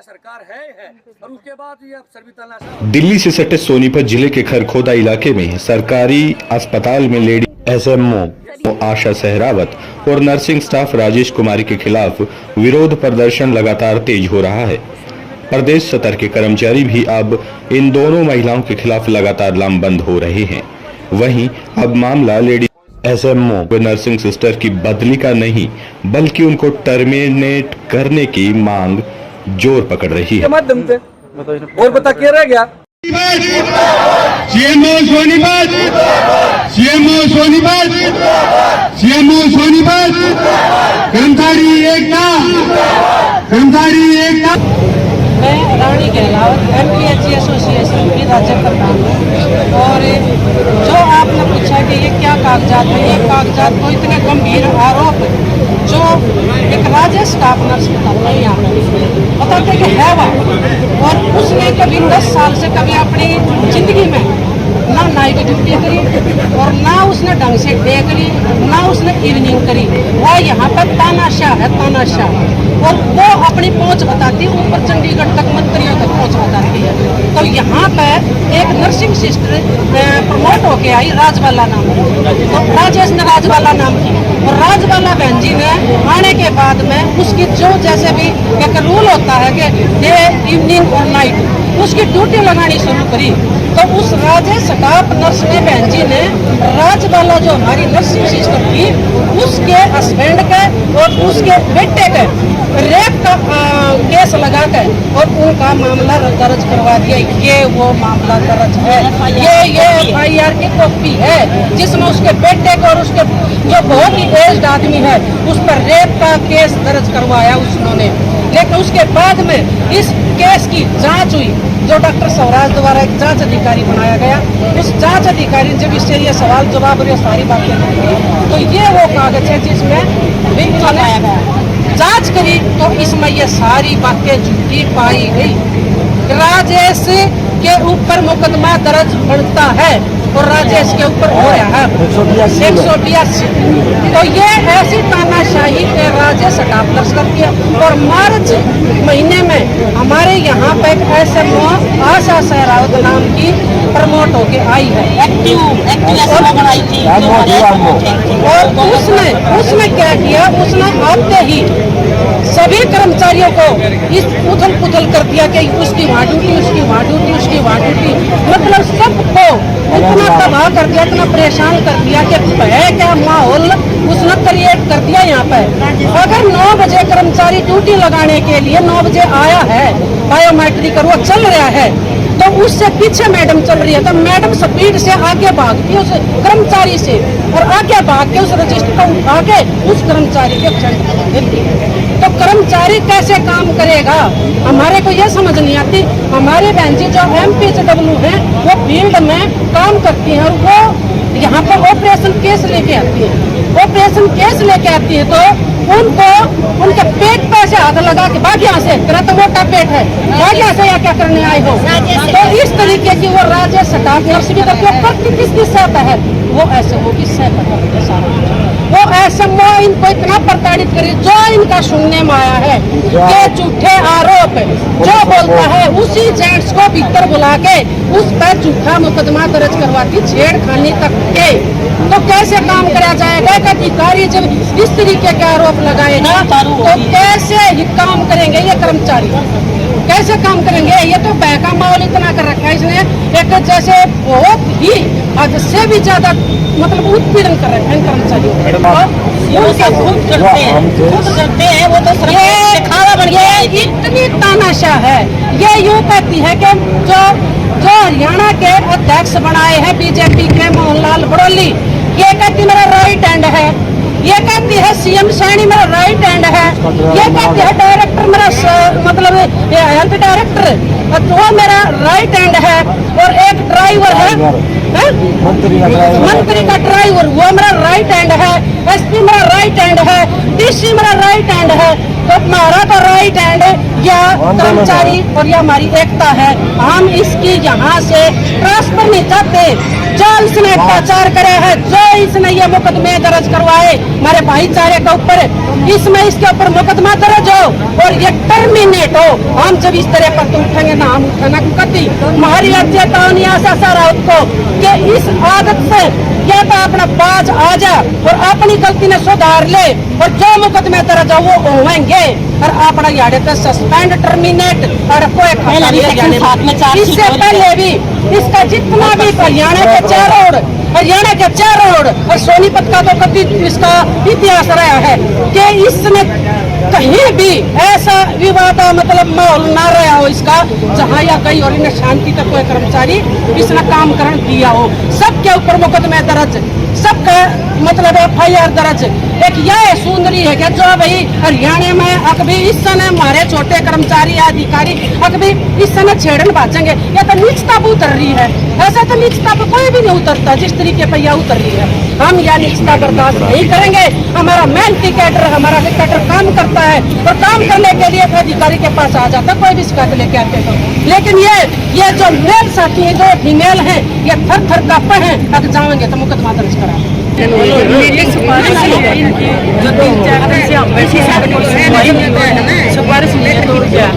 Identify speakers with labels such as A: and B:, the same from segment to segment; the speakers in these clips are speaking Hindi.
A: सरकार है और उसके बाद ये अफसर भी
B: दिल्ली से सटे सोनीपत जिले के खरखोदा इलाके में सरकारी अस्पताल में लेडी एसएमओ आशा सहरावत और नर्सिंग स्टाफ राजेश कुमारी के खिलाफ विरोध प्रदर्शन लगातार तेज हो रहा है। प्रदेश स्तर के कर्मचारी भी अब इन दोनों महिलाओं के खिलाफ लगातार लामबंद हो रहे हैं। वहीं अब मामला लेडी एसएमओ व नर्सिंग सिस्टर की बदली का नहीं बल्कि उनको टर्मिनेट करने की मांग जोर पकड़ रही है।
A: माध्यम से और बता क्या रह गया।
C: CMO Sonipat, CMO Sonipat, CMO Sonipat, कर्मचारी एकता, कर्मचारी एकता।
D: मैं रानी गहलावत MPHC एसोसिएशन की राज्य प्रधान हूँ और जो आपने पूछा कि ये क्या कागजात है, ये कागजात को इतने गंभीर आरोप जो एक राज्य स्टाफ नर्स बताते हैं यहाँ बताते कि है वह, और उसने कभी 10 साल से कभी अपनी जिंदगी में ना नाइट ड्यूटी करी और ना उसने ढंग से डे करी, ना उसने इवनिंग करी। वह यहाँ पर तानाशाह है, तानाशाह, और वो अपनी पहुंच बताती है ऊपर चंडीगढ़ तक, मंत्रियों तक पहुंच बताती है। तो यहाँ पर एक नर्सिंग सिस्टर प्रमोट होके आई, राजवाला नाम की, तो राजेश ने राजवाला नाम की, और राजवाला बहन जी ने आने के बाद में उसकी जो जैसे भी एक रूल होता है कि डे इवनिंग और नाइट, उसकी ड्यूटी लगानी शुरू करी। तो उस राजेश स्टाफ नर्स ने बहन जी ने राजवाला जो हमारी नर्सिंग सिस्टर थी उसके हस्बैंड के और उसके बेटे के रेप का केस लगा कर और उनका मामला दर्ज करवा दिया। ये वो मामला दर्ज है, ये FIR की कॉपी है जिसमें उसके बेटे को और उसके जो बहुत ही एज्ड आदमी है उस पर रेप का केस दर्ज करवाया उसने। लेकिन उसके बाद में इस केस की जांच हुई, जो डॉक्टर स्वराज द्वारा एक जांच अधिकारी बनाया गया, उस जांच अधिकारी जब इससे ये सवाल जवाब और ये सारी बातें की तो ये वो कागज है जिसमें भी बनाया गया। जांच करी तो इसमें ये सारी बातें झूठी पाई गई। राजेश के ऊपर मुकदमा दर्ज बनता है और राजेश के ऊपर हो रहा है 182। तो ये ऐसी तानाशाही के राजेश स्टाफ नर्स करती है। और मार्च महीने में हमारे यहाँ पे एक SMO आशा सहरावत नाम की प्रमोट होके आई है, और उसने क्या किया, उसने आते ही सभी कर्मचारियों को इस उथल पुथल कर दिया कि उसकी वहाँ ड्यूटी, उसकी वहाँ ड्यूटी, उसकी वहाँ ड्यूटी, मतलब सबको इतना तबाह कर दिया, इतना परेशान कर दिया कि है क्या माहौल उसने क्रिएट कर दिया। यहाँ पर अगर 9 बजे कर्मचारी ड्यूटी लगाने के लिए 9 बजे आया है, बायोमेट्रिक और वो चल रहा है, तो उससे पीछे मैडम चल रही है, तो मैडम स्पीड से आगे भागती है उस कर्मचारी से और आगे भाग के उस रजिस्टर को उठा के उस कर्मचारी के फ्रंट देती है। तो कर्मचारी कैसे काम करेगा, हमारे को ये समझ नहीं आती। हमारी बहन जी जो MPHW है वो फील्ड में काम करती हैं और वो यहाँ पर ऑपरेशन केस लेके आती है, ऑपरेशन केस लेके आती है तो उनको उनके पेट पे से हाथ लगा के भाग यहाँ से, तेरा तो मोटा पेट है, भाग यहाँ से, या क्या करने आए हो। तो इस तरीके की वो राजेश स्टाफ नर्स भी करती किसकी सहता है, वो SMO की सहता सारा। वो SMO इनको इतना प्रताड़ित करी, जो इनका सुनने में आया है ये झूठे आरोप जो बोलता है उसी जेंट्स को भीतर बुला के उस पर झूठा मुकदमा दर्ज करवाती, छेड़खानी तक के। तो कैसे काम कराया जाएगा? एक अधिकारी जब इस तरीके के आरोप लगाएगा तो कैसे ही काम करेंगे ये कर्मचारी, कैसे काम करेंगे? ये तो बहका माहौल इतना कर रखा है इसने, एक जैसे बहुत ही हद से भी ज्यादा मतलब उत्पीड़न कर रखा है कर्मचारियों को। खुद करते हैं वो तो दिखावा बन गया। इतनी तानाशाह है, ये यूँ कहती है कि जो हरियाणा के अध्यक्ष बनाए हैं बीजेपी के मोहनलाल बड़ौली, ये कहती मेरा राइट हैंड है, ये कहती है CM सैनी मेरा राइट हैंड है, ये कहती है डायरेक्टर मेरा मतलब हेल्थ डायरेक्टर वो मेरा राइट हैंड है, और एक ड्राइवर है मंत्री का ड्राइवर वो मेरा राइट हैंड है, SP मेरा राइट हैंड है, DC मेरा राइट हैंड है। तो हमारा तो राइट हैंड या कर्मचारी और या हमारी एकता है, हम इसकी यहाँ से ट्रांसफर नहीं चाहते। जो इसने अत्याचार करे है, जो इसने ये मुकदमे दर्ज करवाए हमारे भाईचारे के ऊपर, इसमें इसके ऊपर मुकदमा दर्ज हो और ये टर्मिनेट हो। हम जब इस तरह पर उठेंगे ना, हम उठना कति हमारी चेतावनी आशा राउत को कि इस आदत से या तो अपना बाज आ जा और अपनी गलती ने सुधार ले और जो मुकदमे दर्ज हो वो होंगे और अपना याद सस्पेंड टर्मिनेट और कोई इससे पहले भी इसका जितना भी हरियाणा के 4 रोड और सोनीपत का तो कभी इसका इतिहास रहा है कि इसने कहीं भी ऐसा विवाद मतलब माहौल ना रहा हो इसका जहाँ या कहीं और इन्हें शांति तक कोई कर्मचारी इसने काम करण दिया हो। सबके ऊपर मुकदमे दर्ज, सबका मतलब FIR दर्ज। एक यह सुंदरी है कि जो भाई हरियाणा में अकभी इस समय हमारे छोटे कर्मचारी या अधिकारी अकभी इस समय छेड़न भाजेंगे, या तो नीचता पर उतर रही है। ऐसा तो नीचता पर कोई भी नहीं उतरता जिस तरीके पर यह उतर रही है। हम यह नीचता बर्दाश्त नहीं करेंगे। हमारा मेहनती कैडर, हमारा कैडर काम करता है और काम करने के लिए अधिकारी के पास आ जाता, कोई भी शिकायत लेके आते तो। लेकिन ये जो मेल साथी है, जो फीमेल है, ये थर थर कांपे हैं, अब जाएंगे तो मुकदमा दर्ज करा।
E: मेरी सुपारिश जो 3-4 दिन से हम बैठे सुपारिश लेकर तो क्या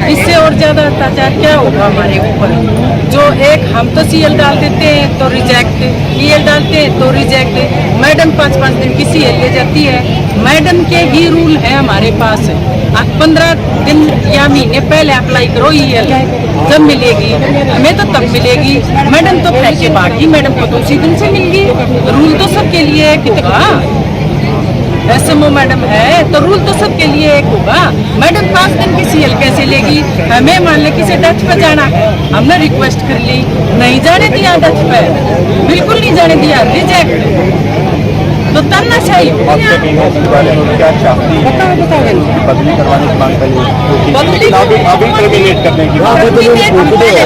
E: इससे और ज्यादा अत्याचार क्या होगा हमारे ऊपर। जो एक हम तो CL डाल देते हैं तो रिजेक्ट, EL डालते हैं तो रिजेक्ट। मैडम 5-5 दिन की CL ले जाती है। मैडम के ही रूल है हमारे पास। आप 15 दिन या महीने पहले अप्लाई करो EL, जब मिलेगी हमें तो तब मिलेगी। मैडम तो पैसे बांटी, मैडम को तो उसी दिन से मिलेगी। रूल तो सबके लिए एक होगा। SMO मैडम है तो रूल तो सबके लिए एक होगा। मैडम 5 दिन की CL कैसे लेगी? हमें मान ले किसी डेथ पे जाना है, हमने रिक्वेस्ट कर ली, नहीं जाने दिया डेथ पे, बिल्कुल नहीं जाने दिया, रिजेक्ट। तो तन्ना चाहिए
F: क्या चाहती है बदली करवाने की मांग पहले अभी टर्मिनेट करने की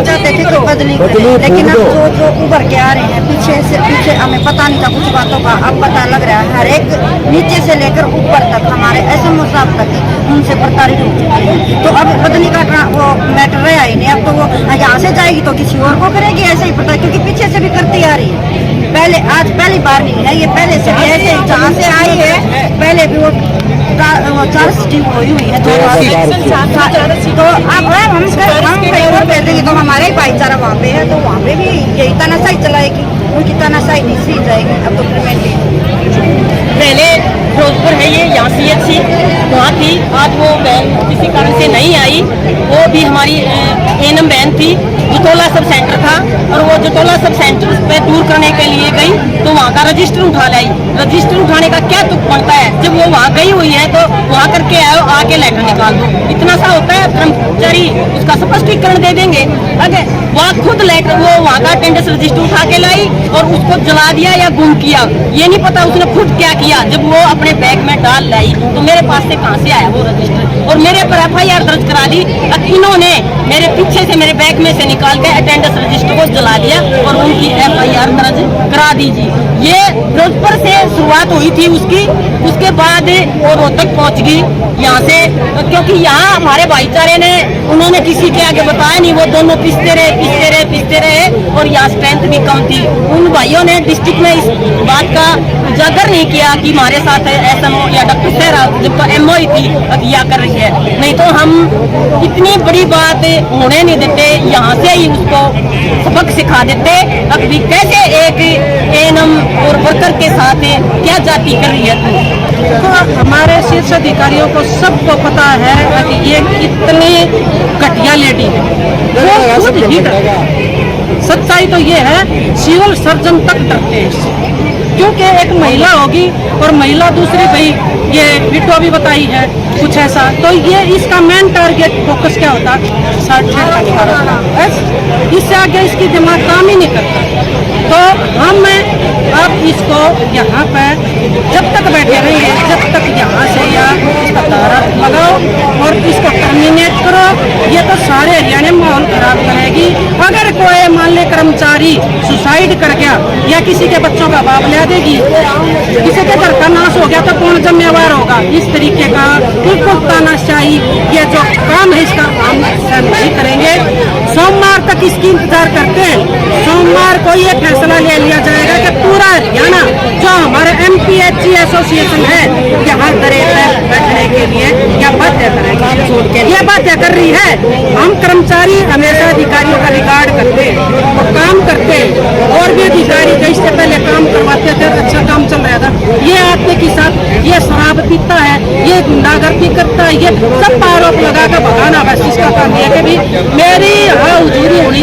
G: जाते थे तो बदली करें, लेकिन अब जो उभर के आ रहे हैं पीछे हमें पता नहीं था कुछ बातों का, अब पता लग रहा है। हर एक नीचे से लेकर ऊपर तक हमारे SMO साहब तक उनसे प्रताड़ित हो चुकी है। तो अब बदली का वो मैटर रहा ही नहीं। अब तो वो यहाँ से जाएगी तो किसी और को करेगी, ऐसे ही पता, क्योंकि पीछे से भी करती आ रही है। पहले आज पहली बार नहीं है, ये पहले से भी ऐसे जहाँ से आई है पहले भी वो 4 सिटिंग हुई है। तो अब हम कहीं और भेज देंगे तो हमारे ही भाईचारा वहाँ पे है, तो वहाँ पे भी यही तानाशाही चलाएगी, उनकी तानाशाही नहीं सी जाएगी। अब तो
E: पहले फिरोजपुर है ये, यहाँ CHC वहाँ थी, आज वो बहन किसी कारण से नहीं आई। वो भी हमारी ANM बहन थी, जटोला सब सेंटर था और वो जटोला सब सेंटर पे दूर करने के लिए गई तो वहाँ का रजिस्टर उठा लाई। रजिस्टर उठाने का क्या तुक पड़ता है? जब वो वहाँ गई हुई है तो वहाँ करके आओ, आके लेकर निकाल दो, इतना सा होता है। कर्मचारी उसका स्पष्टीकरण दे देंगे। अगर वहाँ खुद लेकर वो वहाँ का अटेंडेंस रजिस्टर उठा के लाई और उसको जला दिया या गुम किया, ये नहीं पता उसने खुद क्या किया। जब वो अपने बैग में डाल लाई तो मेरे पास से कहाँ से आया वो रजिस्टर और मेरे पर FIR दर्ज करा दी। अब इन्होंने मेरे पीछे से मेरे बैग में से निकाल के अटेंडेंस रजिस्टर को जला दिया और उनकी FIR दर्ज करा दीजिए। ये फिरोजपुर से शुरुआत हुई थी उसकी, उसके बाद वो रोहतक पहुंच गई यहाँ से, क्योंकि यहाँ हमारे भाईचारे ने उन्होंने किसी के आगे बताया नहीं, वो दोनों पिसते रहे और यहाँ स्ट्रेंथ भी कम थी। उन भाइयों ने डिस्ट्रिक्ट में इस बात का उजागर नहीं किया कि हमारे साथ SMO या डॉक्टर सहरा जब तो MO ही थी अगिया कर रही है, नहीं तो हम इतनी बड़ी बात होने नहीं देते, यहाँ से ही उसको सबक सिखा देते। अब भी कैसे एक ANM और वर्कर के साथ क्या जाति कर रही है।
D: तो हमारे शीर्ष अधिकारियों को सबको पता है कि ये कितनी घटिया लेडी है, वो खुद ही डरता है। सच्चाई तो ये है, सिविल सर्जन तक डरते हैं इससे, क्योंकि एक महिला होगी और महिला दूसरी, भाई ये विटो भी बताई है कुछ ऐसा, तो ये इसका मेन टारगेट फोकस क्या होता है? इससे आगे इसकी दिमाग काम ही नहीं करता। तो हम अब इसको यहाँ पर जब तक बैठे रहेंगे, जब तक यहाँ से या इसका दायरा लगाओ और इसको टर्मिनेट करो, ये तो सारे हरियाणा में माहौल खराब करेगी। अगर कोई मान ले कर्मचारी सुसाइड कर गया या किसी के बच्चों का बाप ले देगी, किसी के घर का नाश हो गया तो कौन जिम्मेवार होगा? इस तरीके का बिल्कुल तानाशाही ये जो काम है इसका हम नहीं करेंगे। सोमवार तक इसकी इंतजार करते हैं। सोमवार को ये फैसला ले लिया जाएगा कि पूरा हरियाणा जो हमारे MPHC एसोसिएशन है यहाँ दरें बैठने के लिए या बाध्य करेंगे, ये बाध्य कर रही है। हम कर्मचारी हमेशा अधिकारियों का रिकॉर्ड करते और काम करते, और भी अधिकारी जो इससे पहले काम करवाते थे, अच्छा काम चल रहा था, ये आते के साथ ये शराब पीता है, ये गुंडागर्दी करता है, ये सब आरोप लगा कर भगाना। बस इसका काम ये है कि भी मेरी यहाँ हुजूरी होनी